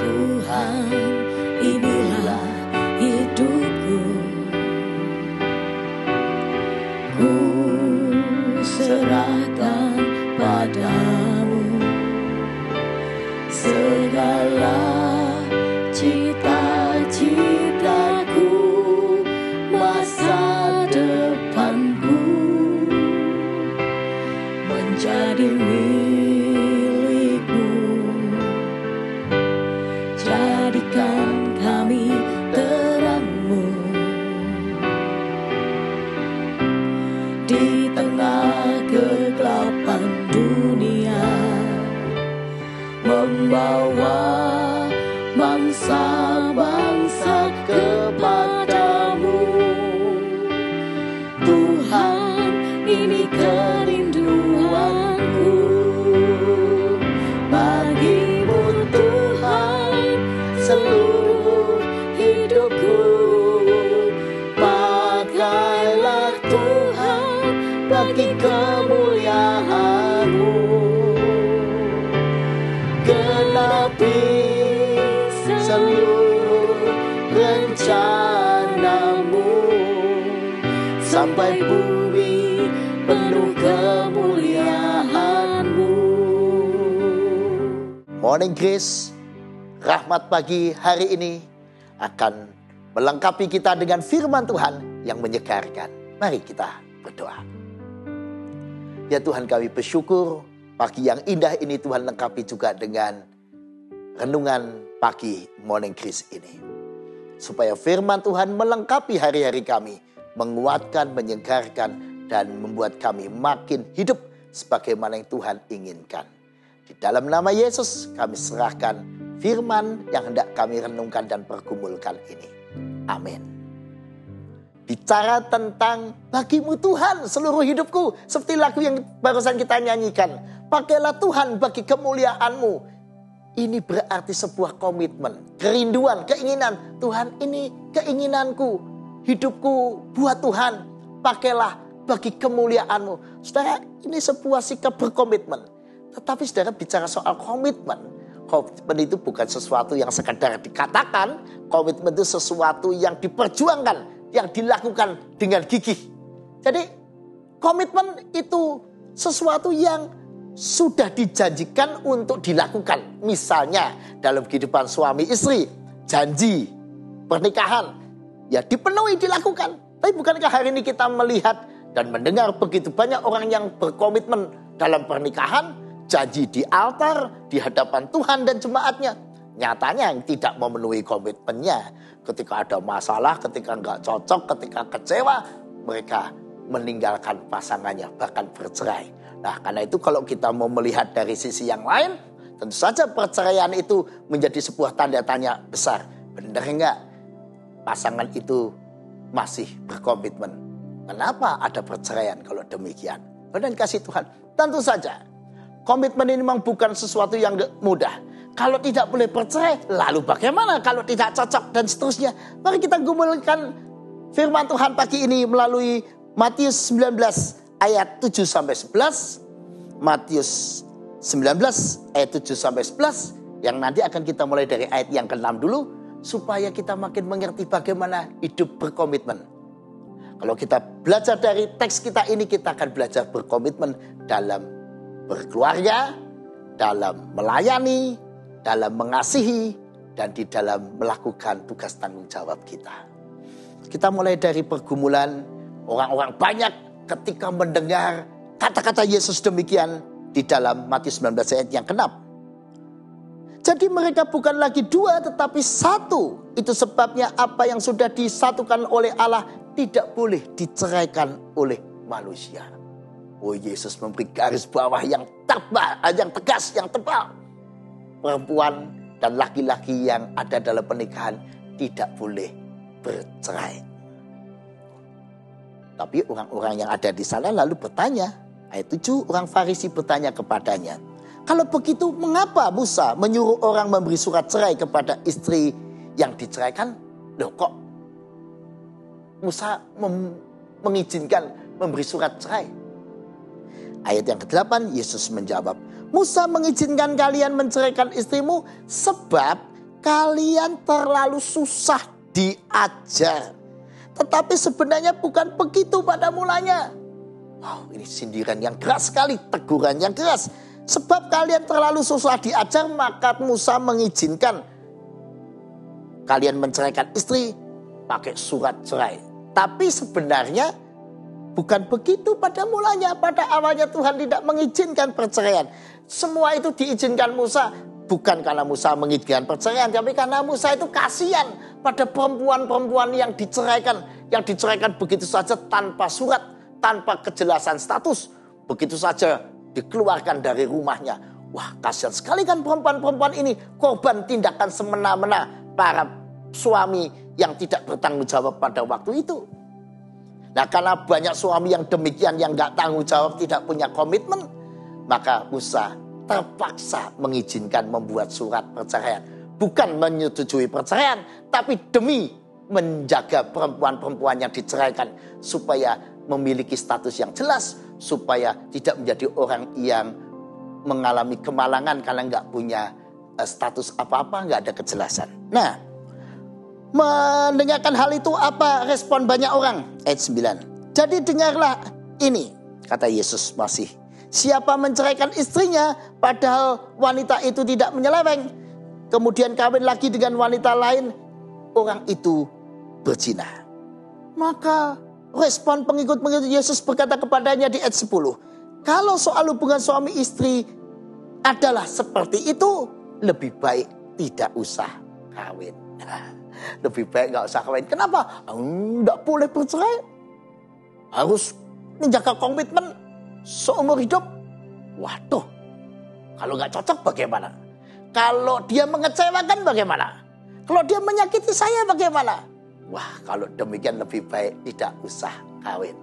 Tuhan, inilah hidupku. Ku serahkan padamu segala cita-citaku, masa depanku menjadi milikmu. Jadikan kami terangmu di tengah kegelapan dunia, membawa bangsa-bangsa kepadamu. Tuhan, ini kerinduanku. Bagimu Tuhan, seluruh hidupku. Pakailah Tuhan bagi kemuliaan-Mu. Genapi seluruh rencana-Mu sampai bumi penuh kemuliaan-Mu. Morning Grace, rahmat pagi hari ini akan melengkapi kita dengan firman Tuhan yang menyegarkan. Mari kita berdoa. Ya Tuhan, kami bersyukur pagi yang indah ini Tuhan lengkapi juga dengan renungan pagi Morning Grace ini. Supaya firman Tuhan melengkapi hari-hari kami, menguatkan, menyegarkan, dan membuat kami makin hidup sebagaimana yang Tuhan inginkan. Di dalam nama Yesus kami serahkan firman yang hendak kami renungkan dan pergumulkan ini. Amin. Bicara tentang bagimu Tuhan seluruh hidupku, seperti lagu yang barusan kita nyanyikan. Pakailah Tuhan bagi kemuliaan-Mu. Ini berarti sebuah komitmen, kerinduan, keinginan. Tuhan, ini keinginanku, hidupku buat Tuhan. Pakailah bagi kemuliaan-Mu. Saudara, ini sebuah sikap berkomitmen. Tetapi saudara bicara soal komitmen. Komitmen itu bukan sesuatu yang sekadar dikatakan. Komitmen itu sesuatu yang diperjuangkan, yang dilakukan dengan gigih. Jadi komitmen itu sesuatu yang sudah dijanjikan untuk dilakukan. Misalnya dalam kehidupan suami istri, janji pernikahan ya dipenuhi, dilakukan. Tapi bukankah hari ini kita melihat dan mendengar begitu banyak orang yang berkomitmen dalam pernikahan, janji di altar, di hadapan Tuhan dan jemaatnya, nyatanya yang tidak memenuhi komitmennya. Ketika ada masalah, ketika nggak cocok, ketika kecewa, mereka meninggalkan pasangannya, bahkan bercerai. Nah, karena itu kalau kita mau melihat dari sisi yang lain, tentu saja perceraian itu menjadi sebuah tanda tanya besar. Benar nggak pasangan itu masih berkomitmen? Kenapa ada perceraian kalau demikian? Dan kasih Tuhan, tentu saja komitmen ini memang bukan sesuatu yang mudah. Kalau tidak boleh bercerai, lalu bagaimana kalau tidak cocok dan seterusnya? Mari kita gumulkan firman Tuhan pagi ini melalui Matius 19 ayat 7-11. Matius 19 ayat 7-11 yang nanti akan kita mulai dari ayat yang ke-6 dulu, supaya kita makin mengerti bagaimana hidup berkomitmen. Kalau kita belajar dari teks kita ini, kita akan belajar berkomitmen dalam berkeluarga, dalam melayani, dalam mengasihi, dan di dalam melakukan tugas tanggung jawab kita. Kita mulai dari pergumulan orang-orang banyak ketika mendengar kata-kata Yesus demikian di dalam Matius 19 ayat yang ke-6. Jadi mereka bukan lagi dua tetapi satu. Itu sebabnya apa yang sudah disatukan oleh Allah tidak boleh diceraikan oleh manusia. Oh, Yesus memberi garis bawah yang tebal, yang tegas, yang tebal. Perempuan dan laki-laki yang ada dalam pernikahan tidak boleh bercerai. Tapi orang-orang yang ada di sana lalu bertanya, ayat 7, orang Farisi bertanya kepadanya, kalau begitu mengapa Musa menyuruh orang memberi surat cerai kepada istri yang diceraikan? Loh, kok Musa mengizinkan memberi surat cerai? Ayat yang ke-8, Yesus menjawab, Musa mengizinkan kalian menceraikan istrimu sebab kalian terlalu susah diajar. Tetapi sebenarnya bukan begitu pada mulanya. Wow, ini sindiran yang keras sekali, teguran yang keras. Sebab kalian terlalu susah diajar, maka Musa mengizinkan kalian menceraikan istri pakai surat cerai. Tapi sebenarnya bukan begitu pada mulanya. Pada awalnya Tuhan tidak mengizinkan perceraian. Semua itu diizinkan Musa. Bukan karena Musa mengizinkan perceraian, tapi karena Musa itu kasihan pada perempuan-perempuan yang diceraikan. Yang diceraikan begitu saja tanpa surat, tanpa kejelasan status. Begitu saja dikeluarkan dari rumahnya. Wah, kasihan sekali kan perempuan-perempuan ini. Korban tindakan semena-mena para suami yang tidak bertanggung jawab pada waktu itu. Nah, karena banyak suami yang demikian, yang gak tanggung jawab, tidak punya komitmen, maka Musa terpaksa mengizinkan membuat surat perceraian. Bukan menyetujui perceraian, tapi demi menjaga perempuan-perempuan yang diceraikan supaya memiliki status yang jelas, supaya tidak menjadi orang yang mengalami kemalangan karena nggak punya status apa-apa, nggak ada kejelasan. Nah, mendengarkan hal itu apa respon banyak orang? Ayat 9. Jadi dengarlah ini, kata Yesus masih. Siapa menceraikan istrinya padahal wanita itu tidak menyeleweng, kemudian kawin lagi dengan wanita lain, orang itu berzina. Maka respon pengikut-pengikut Yesus berkata kepadanya di ayat 10. Kalau soal hubungan suami istri adalah seperti itu, lebih baik tidak usah kawin. Lebih baik gak usah kawin. Kenapa? Tidak boleh bercerai. Harus menjaga komitmen seumur hidup. Waduh, kalau gak cocok bagaimana? Kalau dia mengecewakan bagaimana? Kalau dia menyakiti saya bagaimana? Wah, kalau demikian lebih baik tidak usah kawin.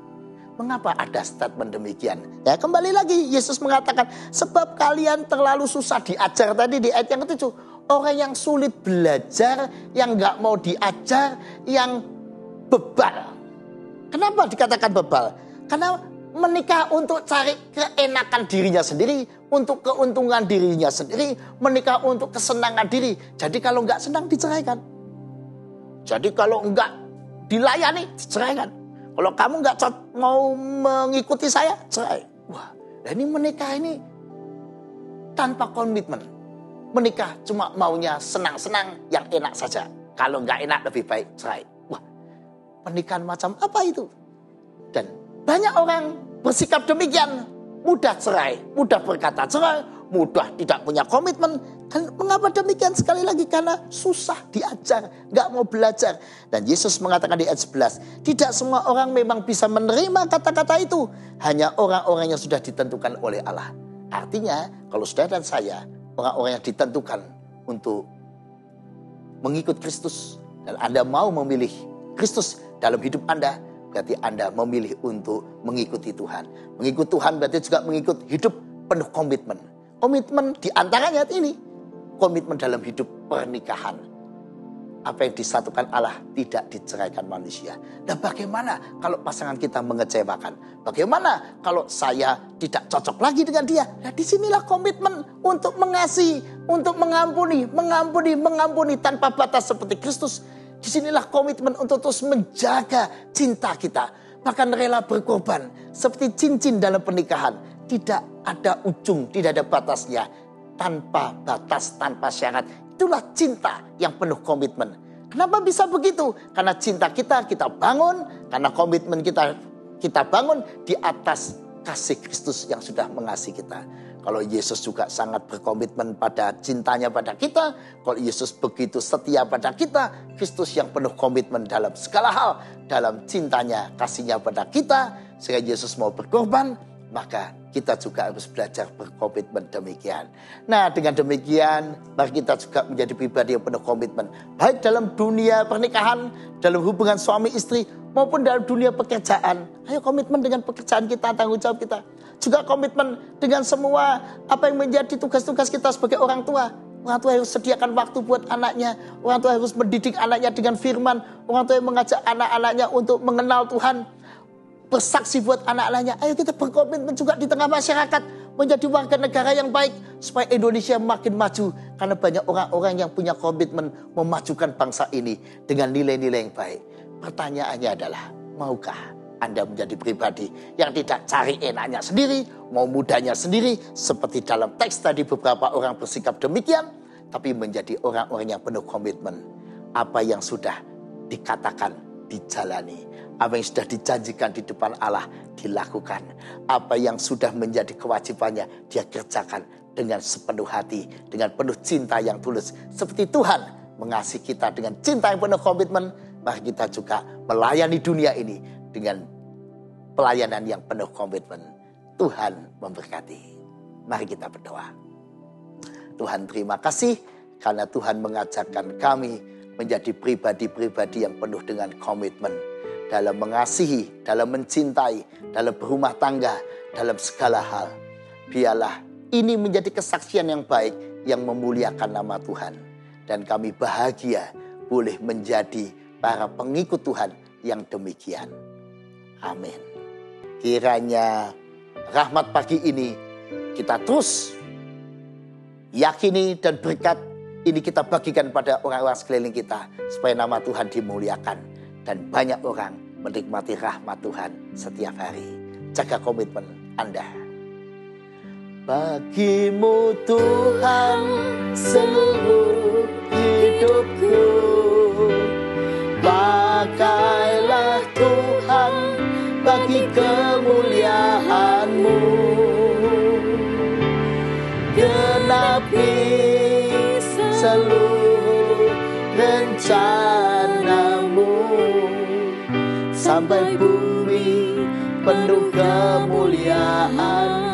Mengapa ada statement demikian? Ya, kembali lagi Yesus mengatakan, sebab kalian terlalu susah diajar tadi di ayat yang ke-7. Orang yang sulit belajar, yang gak mau diajar, yang bebal. Kenapa dikatakan bebal? Karena menikah untuk cari keenakan dirinya sendiri, untuk keuntungan dirinya sendiri, menikah untuk kesenangan diri. Jadi kalau nggak senang diceraikan. Jadi kalau nggak dilayani diceraikan. Kalau kamu nggak mau mengikuti saya, cerai. Wah, ini menikah ini tanpa komitmen. Menikah cuma maunya senang-senang yang enak saja. Kalau nggak enak lebih baik cerai. Wah, pernikahan macam apa itu? Dan banyak orang bersikap demikian, mudah cerai, mudah berkata cerai, mudah tidak punya komitmen. Mengapa demikian? Sekali lagi karena susah diajar, gak mau belajar. Dan Yesus mengatakan di ayat 11, tidak semua orang memang bisa menerima kata-kata itu, hanya orang-orang yang sudah ditentukan oleh Allah. Artinya kalau saudara dan saya, orang-orang yang ditentukan untuk mengikut Kristus, dan Anda mau memilih Kristus dalam hidup Anda, berarti Anda memilih untuk mengikuti Tuhan. Mengikuti Tuhan berarti juga mengikut hidup penuh komitmen. Komitmen diantaranya ini, komitmen dalam hidup pernikahan. Apa yang disatukan Allah tidak diceraikan manusia. Dan bagaimana kalau pasangan kita mengecewakan? Bagaimana kalau saya tidak cocok lagi dengan dia? Nah, disinilah komitmen untuk mengasihi, untuk mengampuni tanpa batas seperti Kristus. Disinilah komitmen untuk terus menjaga cinta kita. Bahkan rela berkorban. Seperti cincin dalam pernikahan. Tidak ada ujung, tidak ada batasnya. Tanpa batas, tanpa syarat. Itulah cinta yang penuh komitmen. Kenapa bisa begitu? Karena cinta kita bangun. Karena komitmen kita bangun di atas kasih Kristus yang sudah mengasihi kita. Kalau Yesus juga sangat berkomitmen pada cintanya pada kita. Kalau Yesus begitu setia pada kita. Kristus yang penuh komitmen dalam segala hal. Dalam cintanya, kasihnya pada kita. Sehingga Yesus mau berkorban. Maka kita juga harus belajar berkomitmen demikian. Nah, dengan demikian mari kita juga menjadi pribadi yang penuh komitmen. Baik dalam dunia pernikahan, dalam hubungan suami istri, maupun dalam dunia pekerjaan. Ayo komitmen dengan pekerjaan kita, tanggung jawab kita. Juga komitmen dengan semua apa yang menjadi tugas-tugas kita sebagai orang tua. Orang tua harus sediakan waktu buat anaknya. Orang tua harus mendidik anaknya dengan firman. Orang tua yang mengajak anak-anaknya untuk mengenal Tuhan. Bersaksi buat anak-anaknya. Ayo kita berkomitmen juga di tengah masyarakat. menjadi warga negara yang baik supaya Indonesia makin maju. Karena banyak orang-orang yang punya komitmen memajukan bangsa ini dengan nilai-nilai yang baik. Pertanyaannya adalah, maukah Anda menjadi pribadi yang tidak cari enaknya sendiri, mau mudahnya sendiri, seperti dalam teks tadi beberapa orang bersikap demikian, tapi menjadi orang-orang yang penuh komitmen. Apa yang sudah dikatakan, dijalani. Apa yang sudah dijanjikan di depan Allah, dilakukan. Apa yang sudah menjadi kewajibannya, dia kerjakan dengan sepenuh hati, dengan penuh cinta yang tulus. Seperti Tuhan mengasihi kita dengan cinta yang penuh komitmen, mari kita juga melayani dunia ini dengan pelayanan yang penuh komitmen. Tuhan memberkati. Mari kita berdoa. Tuhan, terima kasih karena Tuhan mengajarkan kami menjadi pribadi-pribadi yang penuh dengan komitmen dalam mengasihi, dalam mencintai, dalam berumah tangga, dalam segala hal. Biarlah ini menjadi kesaksian yang baik yang memuliakan nama Tuhan. Dan kami bahagia boleh menjadi para pengikut Tuhan yang demikian. Amin. Kiranya rahmat pagi ini kita terus yakini dan berkat ini kita bagikan pada orang-orang sekeliling kita supaya nama Tuhan dimuliakan dan banyak orang menikmati rahmat Tuhan setiap hari. Jaga komitmen Anda. Bagimu Tuhan seluruh hidupku, pakailah Tuhan bagi kemuliaan-Mu. Genapi seluruh rencana-Mu sampai bumi penuh kemuliaan.